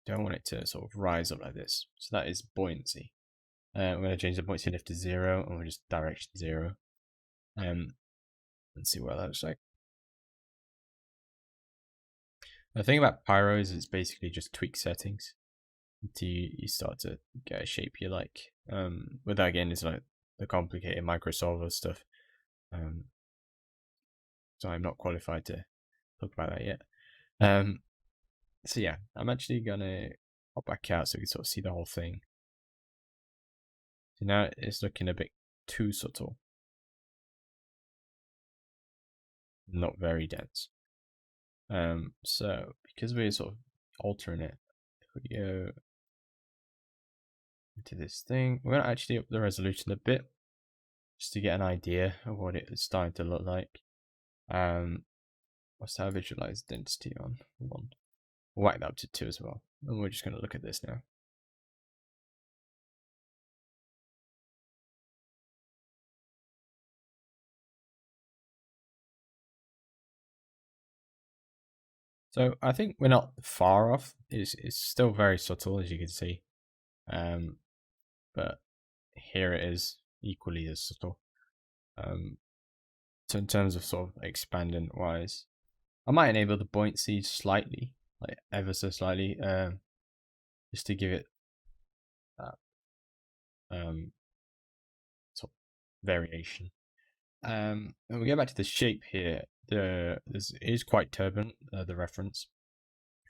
want it to sort of rise up like this. So that is buoyancy. We're going to change the buoyancy lift to 0, and we'll just direction 0. Let's see what that looks like. The thing about Pyro is it's basically just tweak settings until you start to get a shape you like. But that again is like the complicated micro solver stuff. So I'm not qualified to talk about that yet. So yeah, I'm actually gonna pop back out so we can sort of see the whole thing. So now it's looking a bit too subtle. Not very dense. So because we're sort of altering it, if we go into this thing, we're gonna actually up the resolution a bit just to get an idea of what it is starting to look like. What's our visualize density on 1? We'll whack that up to 2 as well, and we're just gonna look at this now. So I think we're not far off. It's still very subtle, as you can see. But here it is equally as subtle. So in terms of sort of expandant wise, I might enable the buoyancy slightly, like ever so slightly, just to give it that sort of variation. And we go back to the shape here. This is quite turbulent, the reference.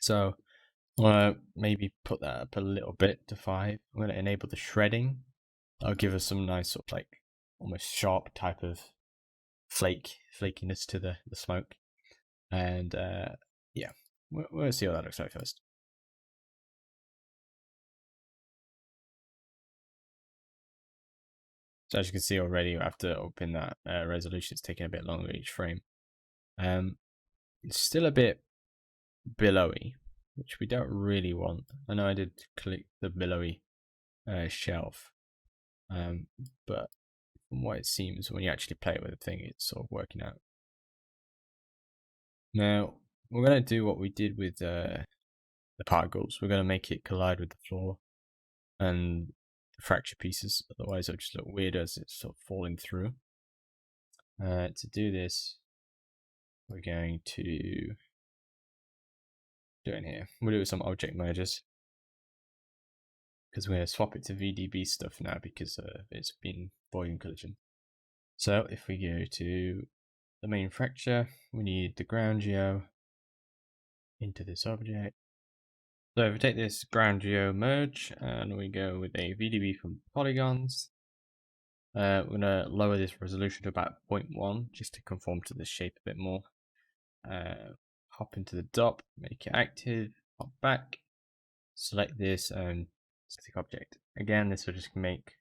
So I'm gonna maybe put that up a little bit to 5. I'm gonna enable the shredding. That'll give us some nice sort of like almost sharp type of flakiness to the smoke. And yeah, we'll see what that looks like first. So as you can see already, after opening that resolution, it's taking a bit longer each frame. It's still a bit billowy, which we don't really want. I know I did click the billowy shelf, but from what it seems, when you actually play it with the thing, it's sort of working out. Now, we're going to do what we did with the particles. We're going to make it collide with the floor and the fracture pieces, otherwise it'll just look weird as it's sort of falling through. To do this, we're going to do it in here. We'll do it with some object mergers, because we're going to swap it to VDB stuff now because it's been volume collision. So if we go to the main fracture, we need the ground geo, into this object. So if we take this ground geo merge and we go with a VDB from polygons, we're going to lower this resolution to about 0.1 just to conform to the shape a bit more. Hop into the DOP, make it active, hop back, select this and static object. Again, this will just make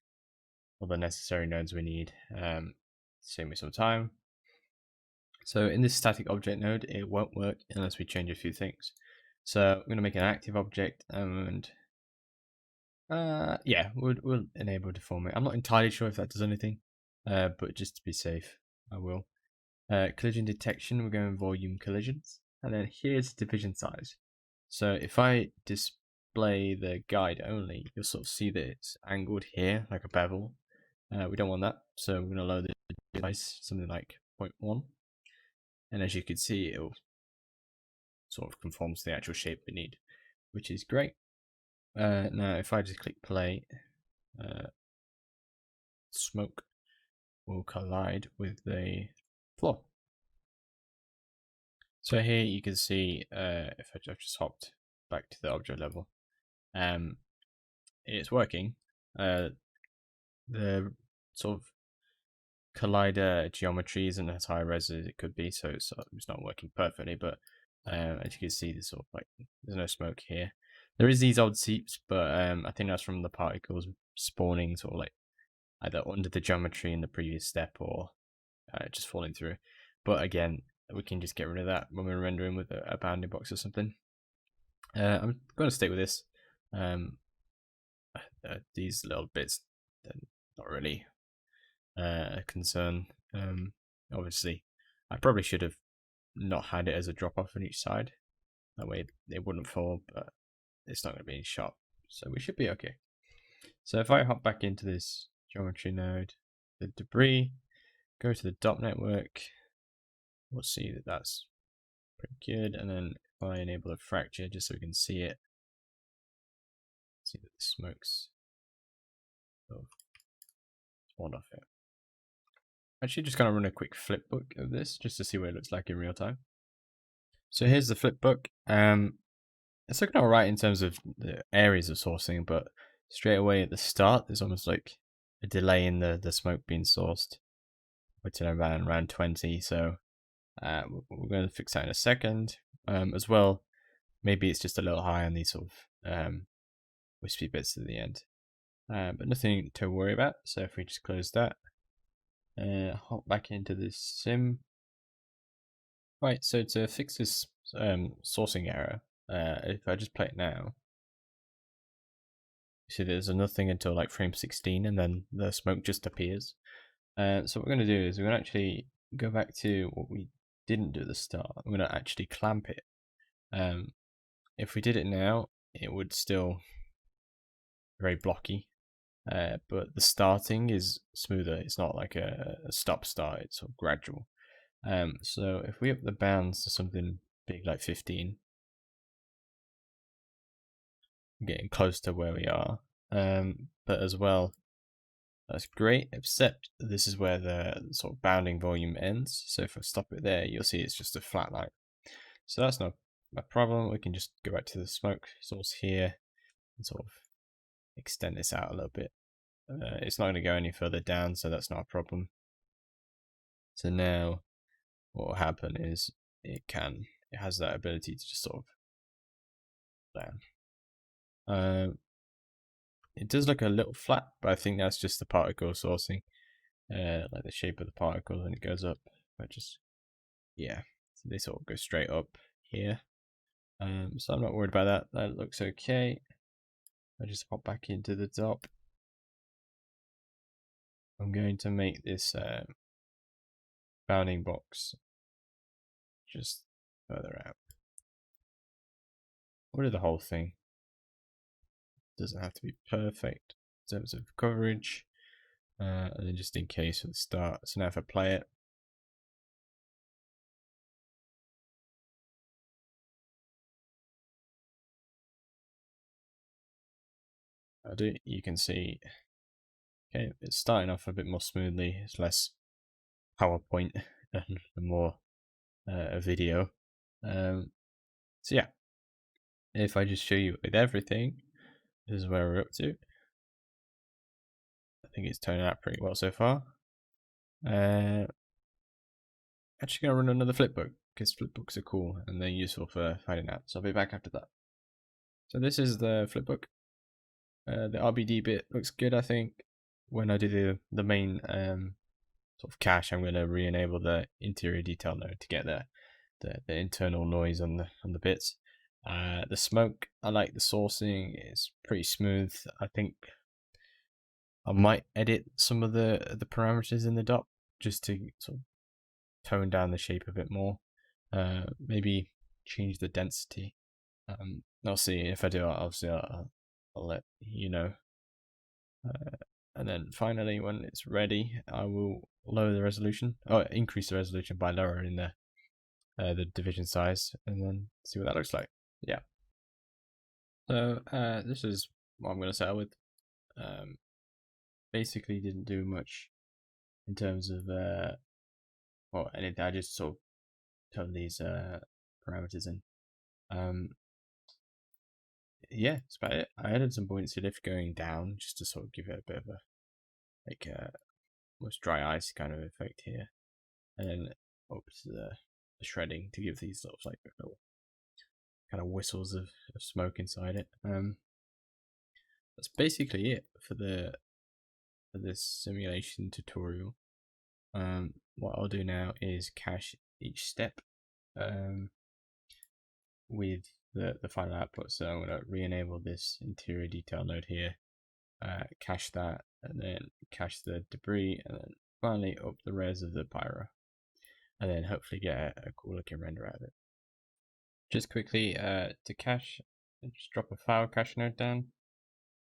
all the necessary nodes we need. Save me some time. So in this static object node, it won't work unless we change a few things. So I'm going to make an active object and yeah, we'll enable deforming. I'm not entirely sure if that does anything, but just to be safe, I will. Collision detection, we're going volume collisions, and then here's division size. So if I display the guide only, you'll sort of see that it's angled here like a bevel. We don't want that, so we're going to lower the device something like 0.1, and as you can see, it'll sort of conforms to the actual shape we need, which is great. Now, if I just click play, smoke will collide with the floor. So here you can see, if I've just hopped back to the object level, it's working. The sort of collider geometry isn't as high res as it could be, so it's not working perfectly, but as you can see, there's sort of like there's no smoke here. There is these odd seeps, but I think that's from the particles spawning sort of like either under the geometry in the previous step or just falling through. But again, we can just get rid of that when we're rendering with a bounding box or something. I'm going to stick with this. These little bits, they're not really a concern. Obviously, I probably should have not had it as a drop off on each side. That way it wouldn't fall, but it's not going to be any shot, so we should be okay. So if I hop back into this geometry node, the debris, go to the DOP network, we'll see that that's pretty good. And then if I enable a fracture just so we can see it, see that the smoke's spawned off it. Actually, just going to run a quick flipbook of this just to see what it looks like in real time. So here's the flipbook. It's looking alright in terms of the areas of sourcing, but straight away at the start, there's almost like a delay in the smoke being sourced. It's around 20, so we're going to fix that in a second. As well, maybe it's just a little high on these sort of wispy bits at the end. But nothing to worry about. So if we just close that, hop back into this sim. Right, so to fix this sourcing error, if I just play it now, you see there's nothing until like frame 16 and then the smoke just appears. So what we're going to do is we're going to actually go back to what we didn't do at the start. I'm going to actually clamp it. If we did it now, it would still very blocky, but the starting is smoother. It's not like a stop start, it's sort of gradual. So if we up the bounds to something big like 15, getting close to where we are, but as well, that's great, except this is where the sort of bounding volume ends. So if I stop it there, you'll see it's just a flat line. So that's not a problem. We can just go back to the smoke source here and sort of extend this out a little bit. It's not going to go any further down, so that's not a problem. So now what will happen is it has that ability to just sort of down. It does look a little flat, but I think that's just the particle sourcing, like the shape of the particle when it goes up. But just, yeah, so they sort of go straight up here. So I'm not worried about that. That looks okay. I just hop back into the top. I'm going to make this bounding box just further out. Order the whole thing. Doesn't have to be perfect in terms of coverage. And then just in case for the start. So now if I play it, you can see, okay, it's starting off a bit more smoothly. It's less PowerPoint and more a video. So yeah, if I just show you with everything, this is where we're up to. I think it's turning out pretty well so far. Actually gonna run another flipbook because flipbooks are cool and they're useful for finding out. So I'll be back after that. So this is the flipbook. The RBD bit looks good, I think. When I do the main sort of cache, I'm going to re-enable the interior detail node to get the internal noise on the bits. The smoke, I like the sourcing. It's pretty smooth. I think I might edit some of the parameters in the dot just to sort of tone down the shape a bit more. Maybe change the density. I'll see if I do. Obviously, I'll let you know. And then finally, when it's ready, I will lower the resolution, or increase the resolution by lowering the division size, and then see what that looks like. Yeah. So this is what I'm going to start with. Basically, didn't do much in terms of well, anything. I just sort of turned these parameters in. Yeah, that's about it. I added some buoyancy lift going down just to sort of give it a bit of a like almost dry ice kind of effect here, and then up to the shredding to give these sort of like little kind of whistles of smoke inside it. That's basically it for this simulation tutorial. What I'll do now is cache each step with the final output. So I'm going to re-enable this interior detail node here, cache that, and then cache the debris, and then finally up the res of the pyro, and then hopefully get a cool looking render out of it. Just quickly to cache, just drop a file cache node down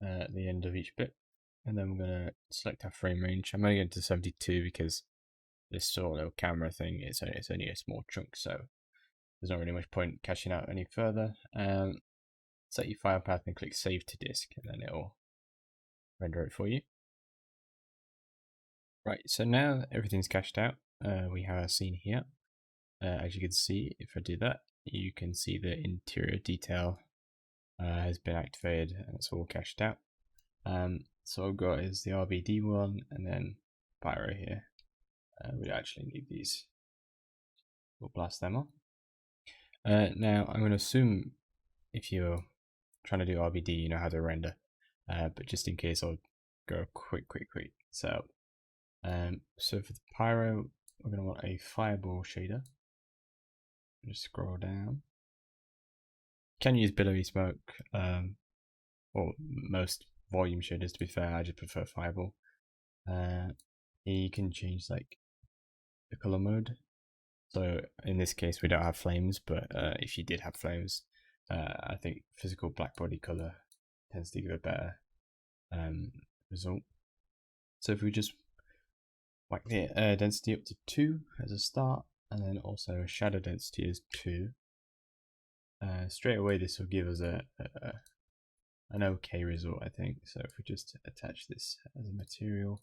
at the end of each bit, and then we're going to select our frame range. I'm only going to 72 because this sort of little camera thing is only a small chunk, so there's not really much point caching out any further. Set your file path and click save to disk, and then it'll render it for you. Right, so now that everything's cached out, we have our scene here. As you can see, if I do that, you can see the interior detail has been activated and it's all cached out. So what I've got is the RBD one and then Pyro here. We actually need these. We'll blast them off. Now I'm going to assume if you're trying to do RBD, you know how to render. But just in case, I'll go quick. So for the Pyro, we're going to want a fireball shader. Just scroll down. Can use billowy smoke, or most volume shaders. To be fair, I just prefer fireball. You can change like the color mode. So in this case, we don't have flames, but if you did have flames, I think physical black body color tends to give a better result. So if we just whack the density up to 2 as a start, and then also shadow density is 2. Straight away, this will give us an okay result, I think. So if we just attach this as a material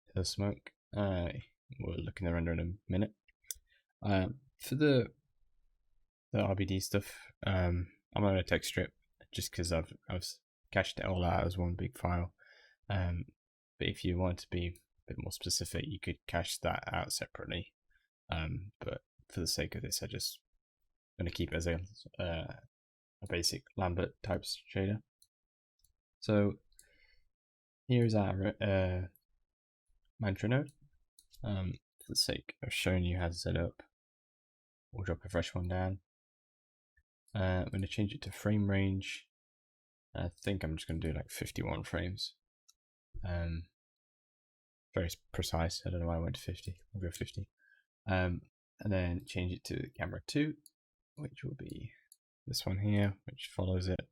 to the smoke, we'll look in the render in a minute. For the RBD stuff, I'm on a text strip just because I've cached it all out as one big file. But if you want to be a bit more specific, you could cache that out separately. But for the sake of this, I'm just going to keep it as a basic Lambert type shader. So here's our mantra node. For the sake of showing you how to set it up, we'll drop a fresh one down. I'm going to change it to frame range. I think I'm just going to do like 51 frames. Very precise. I don't know why I went to 50. We'll go 50. And then change it to camera 2, which will be this one here, which follows it.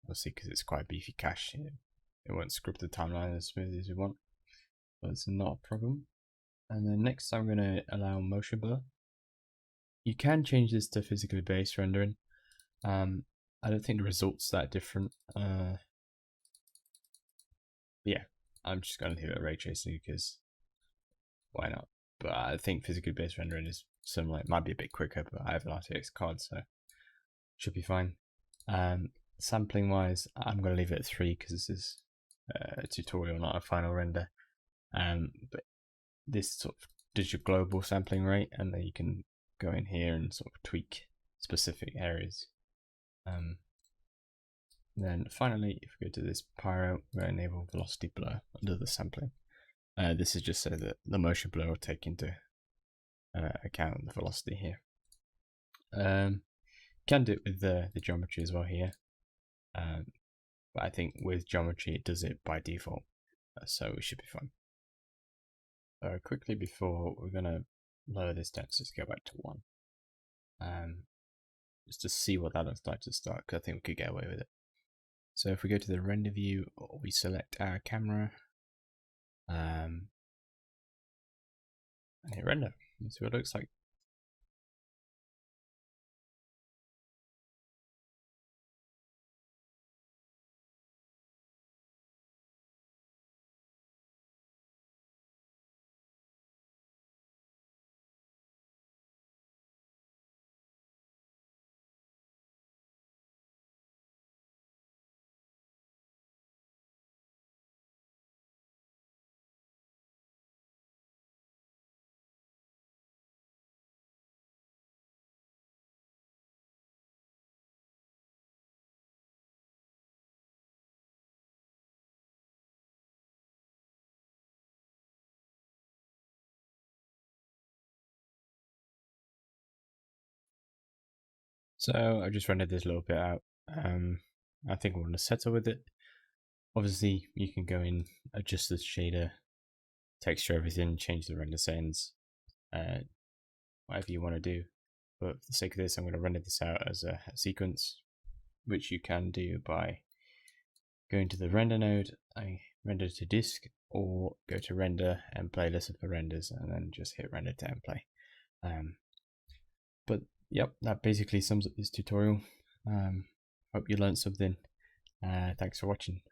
We'll see, because it's quite a beefy cache. It won't script the timeline as smooth as we want, but it's not a problem. And then next I'm going to allow motion blur. You can change this to physically based rendering. I don't think the result's that different. Yeah, I'm just going to leave it ray tracing because why not? but I think physically based rendering is similar. It might be a bit quicker, but I have an RTX card, so should be fine. Sampling wise, I'm going to leave it at 3 because this is a tutorial, not a final render. But this sort of does your global sampling rate, and then you can go in here and sort of tweak specific areas. Then finally, if we go to this Pyro, we're going to enable velocity blur under the sampling. This is just so that the motion blur will take into account the velocity here. Can do it with the geometry as well here, but I think with geometry it does it by default, so we should be fine. Quickly before we're going to lower this down, so let's go back to 1. Just to see what that looks like to start, because I think we could get away with it. So if we go to the render view, we select our camera, and hit render. Let's see what it looks like. So I just rendered this little bit out. I think we're going to settle with it. Obviously, you can go in, adjust the shader, texture everything, change the render settings, whatever you want to do. But for the sake of this, I'm going to render this out as a sequence, which you can do by going to the render node, I render to disk, or go to render and playlist of the renders, and then just hit render to end play. But yep, that basically sums up this tutorial. Hope you learned something. Thanks for watching.